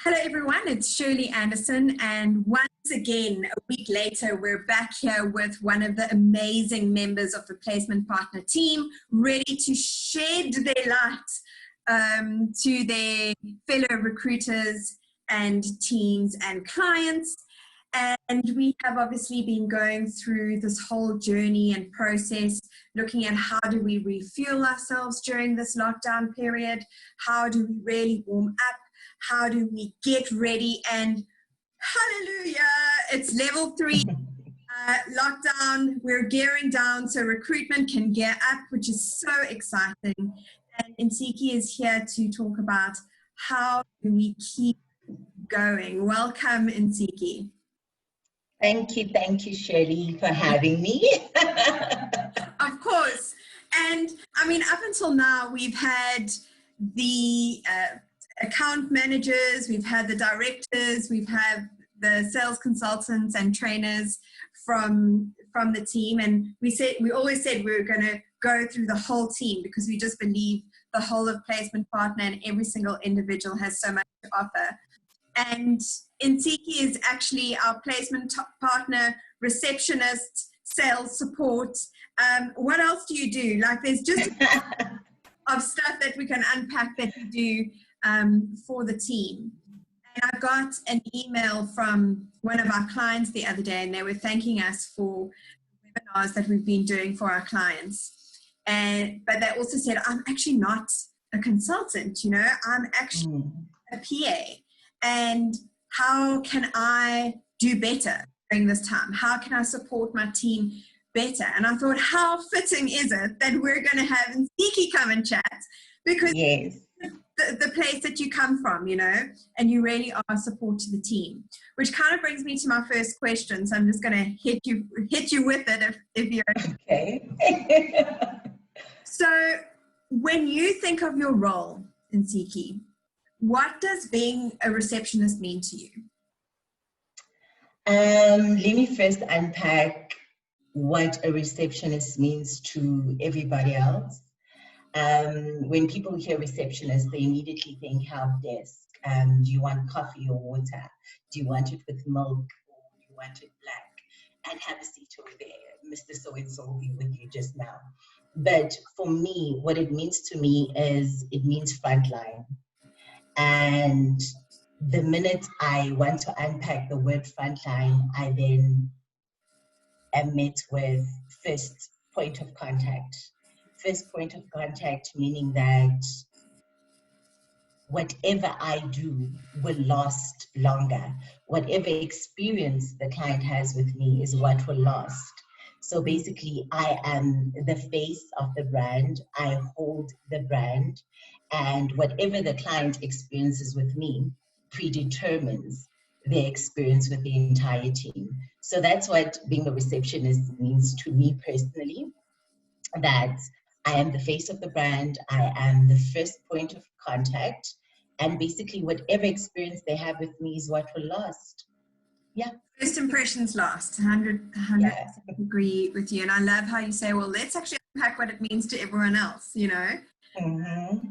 Hello everyone, it's Shirley Anderson, and once again, a week later, we're back here with one of the amazing members of the Placement Partner team, ready to shed their light to their fellow recruiters and teams and clients. And we have obviously been going through this whole journey and process, looking at how do we refuel ourselves during this lockdown period, how do we really warm up, how do we get ready, and hallelujah, it's level 3 lockdown. We're gearing down so recruitment can gear up, which is so exciting. And Ntsiki is here to talk about how do we keep going. Welcome, Ntsiki. Thank you, Shirley, for having me. Of course. And I mean, up until now, we've had the account managers, we've had the directors, we've had the sales consultants and trainers from the team, and we always said we were going to go through the whole team because we just believe the whole of Placement Partner and every single individual has so much to offer. And Ntsiki is actually our Placement Partner Receptionist, sales support. What else do you do? Like, there's just of stuff that we can unpack that you do for the team. And I got an email from one of our clients the other day, and they were thanking us for webinars that we've been doing for our clients. But they also said, I'm actually not a consultant, you know, I'm actually a PA. And how can I do better during this time? How can I support my team better? And I thought, how fitting is it that we're going to have Ntsiki come and chat, because yes. the place that you come from, you know, and you really are support to the team, which kind of brings me to my first question. So I'm just going to hit you with it if you're okay. So when you think of your role in Ntsiki, what does being a receptionist mean to you? Let me first unpack what a receptionist means to everybody else. When people hear receptionist, they immediately think help desk. Do you want coffee or water? Do you want it with milk, or do you want it black? And have a seat over there. Mr. So-and-so will be with you just now. But for me, what it means to me is it means frontline. And the minute I want to unpack the word frontline, I then am met with first point of contact. First point of contact meaning that whatever I do will last longer. Whatever experience the client has with me is what will last. So basically, I am the face of the brand. I hold the brand. And whatever the client experiences with me predetermines their experience with the entire team. So that's what being a receptionist means to me personally, that I am the face of the brand, I am the first point of contact, and basically whatever experience they have with me is what will last. Yeah. First impressions last. 100% agree with you. And I love how you say, well, let's actually unpack what it means to everyone else, you know? It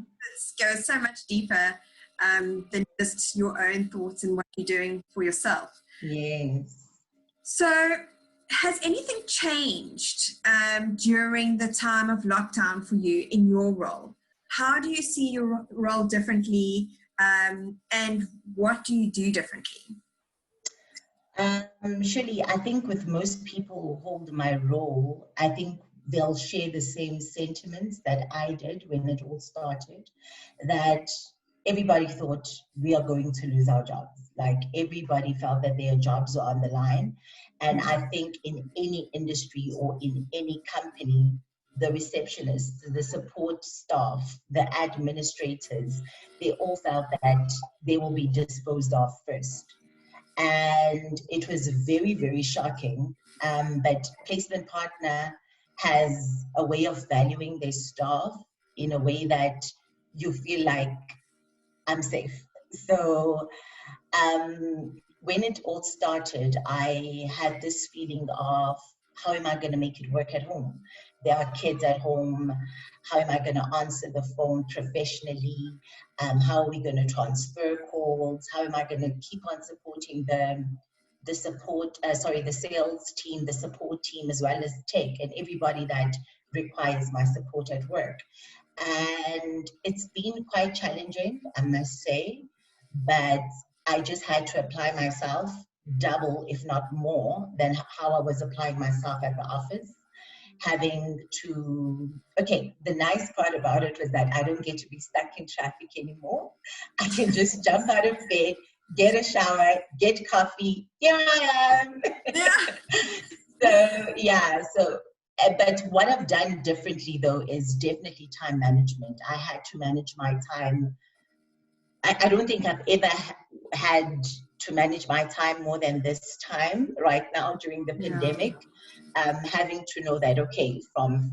goes so much deeper than just your own thoughts and what you're doing for yourself. Yes. So has anything changed during the time of lockdown for you in your role? How do you see your role differently, and what do you do differently? Shirley, I think with most people who hold my role, I think they'll share the same sentiments that I did when it all started, that everybody thought we are going to lose our jobs. Like, everybody felt that their jobs are on the line. And I think in any industry or in any company, the receptionists, the support staff, the administrators, they all felt that they will be disposed of first. And it was very, very shocking. But Placement Partner has a way of valuing their staff in a way that you feel like I'm safe. So when it all started, I had this feeling of, how am I going to make it work at home? there are kids at home, how am I going to answer the phone professionally? How are we going to transfer calls? How am I going to keep on supporting the sales team, the support team, as well as tech and everybody that requires my support at work? And it's been quite challenging, I must say, but I just had to apply myself double, if not more, than how I was applying myself at the office. The nice part about it was that I don't get to be stuck in traffic anymore. I can just jump out of bed, get a shower, get coffee, here I am. But what I've done differently though is definitely time management. I had to manage my time. I don't think I've ever had to manage my time more than this time right now during the pandemic. Having to know that, okay, from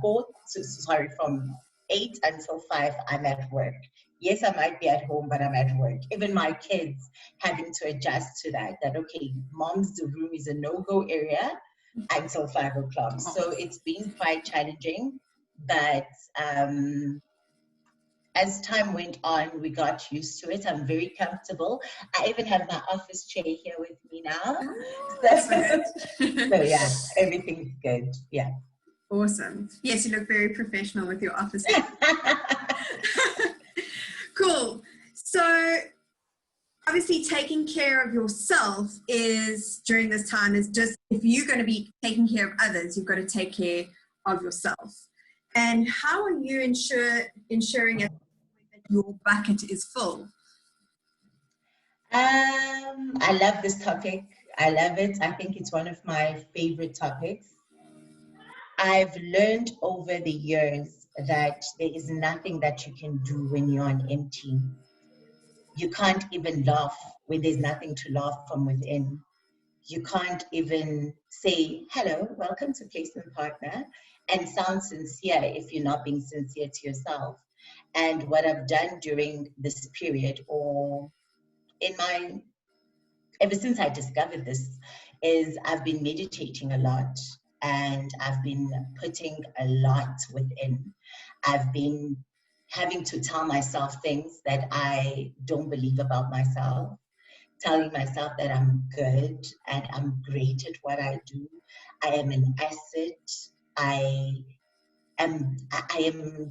8 until 5, I'm at work. Yes, I might be at home, but I'm at work. Even my kids having to adjust to that, okay, mom's room is a no-go area until 5 o'clock. So it's been quite challenging, but as time went on, we got used to it. I'm very comfortable. I even have my office chair here with me now. So yeah, everything's good. Yeah. Awesome. Yes, you look very professional with your office. Cool. So obviously taking care of yourself during this time is just, if you're going to be taking care of others, you've got to take care of yourself. And how are you ensuring that your bucket is full? I love this topic. I love it. I think it's one of my favorite topics. I've learned over the years that there is nothing that you can do when you're on empty. You can't even laugh when there's nothing to laugh from within. You can't even say, hello, welcome to Placement Partner, and sound sincere if you're not being sincere to yourself. And what I've done during this period, or ever since I discovered this, is I've been meditating a lot, and I've been putting a lot within. I've been having to tell myself things that I don't believe about myself, telling myself that I'm good and I'm great at what I do. I am an asset. I am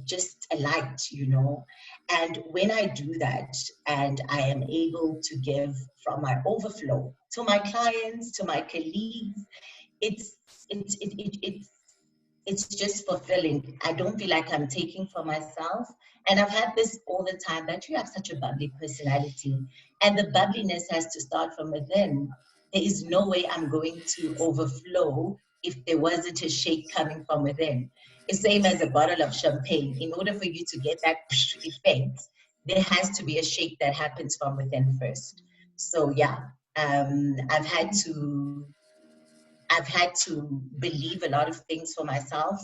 just a light, And when I do that, and I am able to give from my overflow to my clients, to my colleagues, it's just fulfilling. I don't feel like I'm taking for myself. And I've had this all the time, that you have such a bubbly personality, and the bubbliness has to start from within. There is no way I'm going to overflow if there wasn't a shake coming from within. It's the same as a bottle of champagne. In order for you to get that effect, there has to be a shake that happens from within first. So yeah, I've had to believe a lot of things for myself,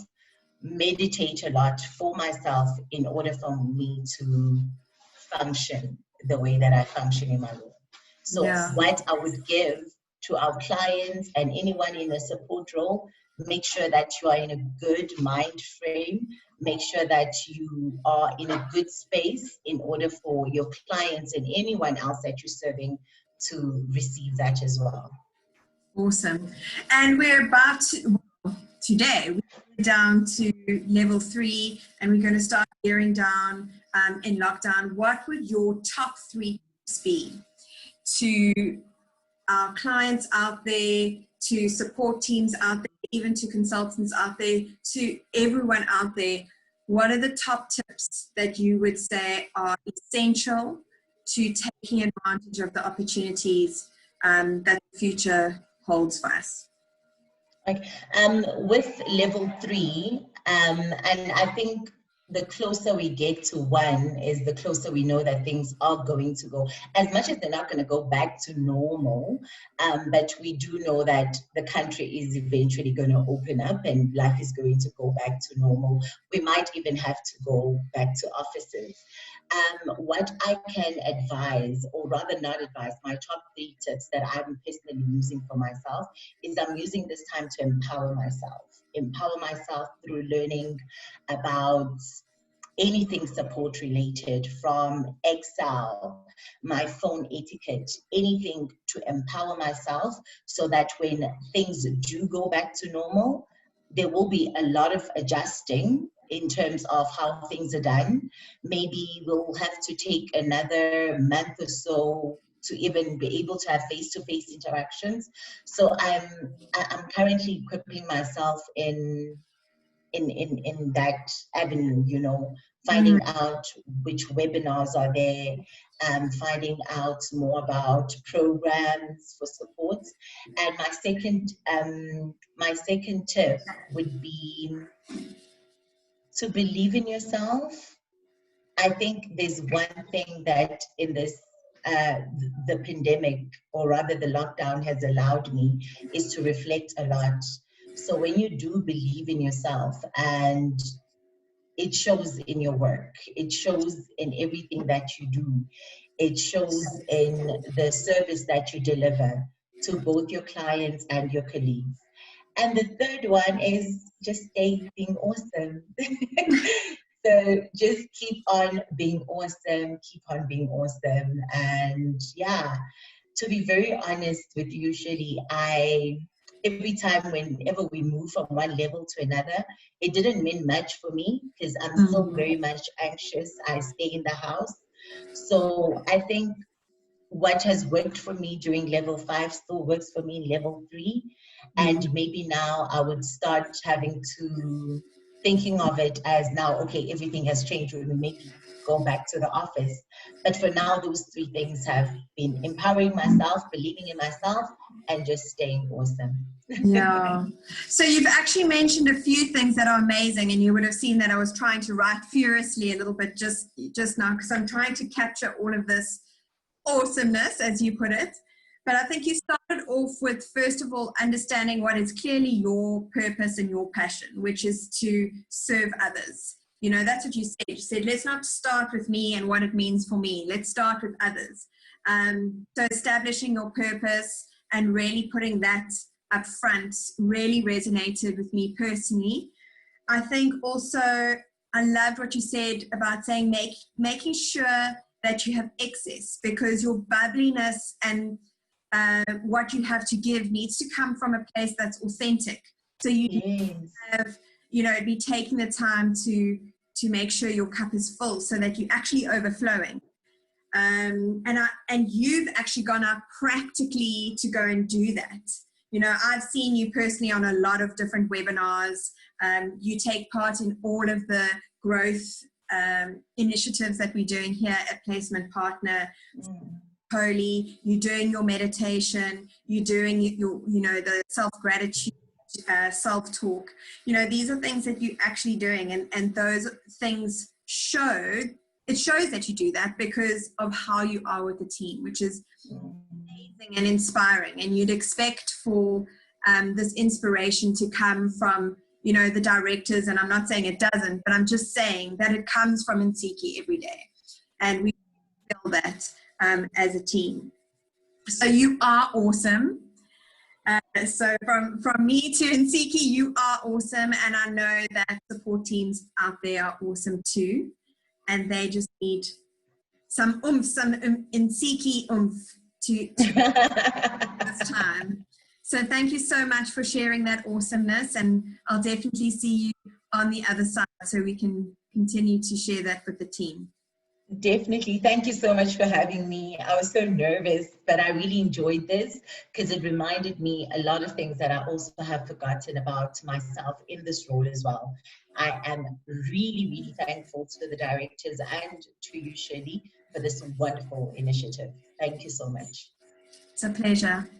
meditate a lot for myself in order for me to function the way that I function in my role. So what I would give to our clients and anyone in a support role, make sure that you are in a good mind frame, make sure that you are in a good space in order for your clients and anyone else that you're serving to receive that as well. Awesome. And we're about to, today, we're down to level 3, and we're going to start gearing down in lockdown. What would your top 3 tips be to our clients out there, to support teams out there, even to consultants out there, to everyone out there? What are the top tips that you would say are essential to taking advantage of the opportunities that the future holds for us? With level 3, and I think the closer we get to 1 is the closer we know that things are going to go. As much as they're not going to go back to normal, but we do know that the country is eventually going to open up and life is going to go back to normal. We might even have to go back to offices. What I can advise, or rather not advise, my top 3 tips that I'm personally using for myself is I'm using this time to empower myself. Empower myself through learning about anything support related, from Excel, my phone etiquette, anything to empower myself so that when things do go back to normal, there will be a lot of adjusting in terms of how things are done. Maybe we'll have to take another month or so to even be able to have face-to-face interactions. So I'm currently equipping myself in that avenue, you know, finding out which webinars are there, finding out more about programs for support. And my second tip would be to believe in yourself. I think there's one thing that in this the pandemic, or rather the lockdown, has allowed me is to reflect a lot. So when you do believe in yourself, and it shows in your work, it shows in everything that you do, it shows in the service that you deliver to both your clients and your colleagues. And the third one is just stay being awesome. So just keep on being awesome, keep on being awesome. And yeah, to be very honest with you, Shirley, every time whenever we move from one level to another, it didn't mean much for me because I'm still very much anxious. I stay in the house. So I think what has worked for me during level 5 still works for me in level 3. And maybe now I would start having to thinking of it as now, okay, everything has changed. We maybe go back to the office. But for now, those 3 things have been empowering myself, believing in myself, and just staying awesome. Yeah. So you've actually mentioned a few things that are amazing, and you would have seen that I was trying to write furiously a little bit just now, because I'm trying to capture all of this awesomeness, as you put it. But I think you started off with, first of all, understanding what is clearly your purpose and your passion, which is to serve others. You know, that's what you said. You said, let's not start with me and what it means for me. Let's start with others. So establishing your purpose and really putting that up front really resonated with me personally. I think also I loved what you said about saying making sure that you have excess, because your bubbliness and what you have to give needs to come from a place that's authentic. So you have, you know, be taking the time to make sure your cup is full so that you're actually overflowing. And you've actually gone out practically to go and do that. You know, I've seen you personally on a lot of different webinars. You take part in all of the growth initiatives that we're doing here at Placement Partner. Holy, you're doing your meditation, you're doing your, you know, the self-gratitude, self-talk. You know, these are things that you're actually doing, and those things shows that you do that because of how you are with the team, which is amazing and inspiring. And you'd expect for this inspiration to come from, you know, the directors, and I'm not saying it doesn't, but I'm just saying that it comes from Ntsiki every day, and we feel that as a team. So you are awesome. So from me to Ntsiki, you are awesome, and I know that support teams out there are awesome too, and they just need some oomph, some Ntsiki oomph to this time. So thank you so much for sharing that awesomeness, and I'll definitely see you on the other side so we can continue to share that with the team. Definitely. Thank you so much for having me. I was so nervous, but I really enjoyed this because it reminded me a lot of things that I also have forgotten about myself in this role as well. I am really, really thankful to the directors and to you, Shirley, for this wonderful initiative. Thank you so much. It's a pleasure.